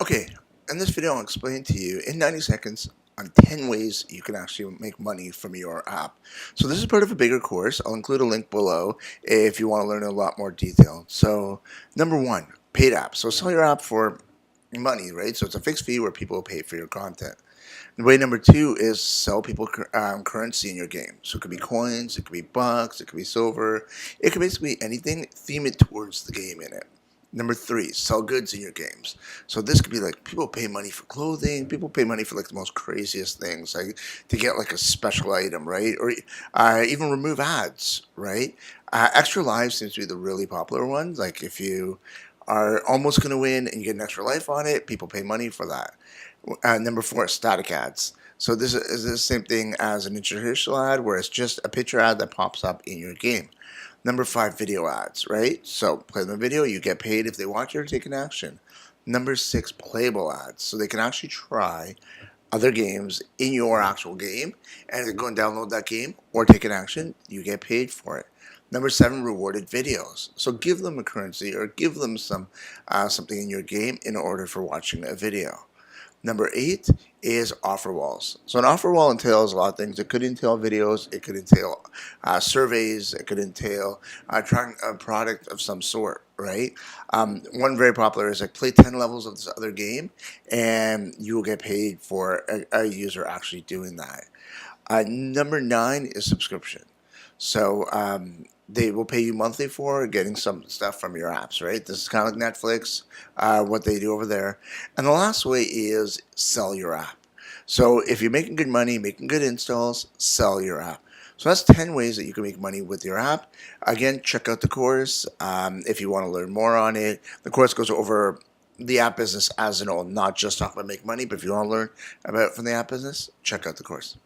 Okay, in this video I'll explain to you in 90 seconds on 10 ways you can actually make money from your app. So this is part of a bigger course. I'll include a link below if you want to learn a lot more detail. So number one, paid apps. So sell your app for money, right? So it's a fixed fee where people pay for your content. Way number two is sell people currency in your game. So it could be coins, it could be bucks, it could be silver. It could basically be anything. Theme it towards the game in it. Number three, sell goods in your games. So this could be like people pay money for clothing. People pay money for like the most craziest things, like to get like a special item, right? Or even remove ads, right? Extra lives seems to be the really popular one. Like if you are almost going to win and you get an extra life on it, people pay money for that. Number four, static ads. So this is the same thing as an interstitial ad, where it's just a picture ad that pops up in your game. Number five, video ads, right? So play the video, you get paid if they watch it or take an action. Number six, playable ads. So they can actually try other games in your actual game, and they go and download that game or take an action, you get paid for it. Number seven, rewarded videos. So give them a currency or give them something in your game in order for watching a video. Number eight is offer walls. So an offer wall entails a lot of things. It could entail videos, it could entail surveys, it could entail trying a product of some sort, right? One very popular is like play 10 levels of this other game and you will get paid for a user actually doing that. Number nine is subscription. So they will pay you monthly for getting some stuff from your apps, right? This is kind of like Netflix, what they do over there. And the last way is sell your app. So if you're making good money, making good installs, sell your app. So that's 10 ways that you can make money with your app. Again, check out the course if you want to learn more on it. The course goes over the app business as an whole, not just talk about make money, but if you want to learn about from the app business, check out the course.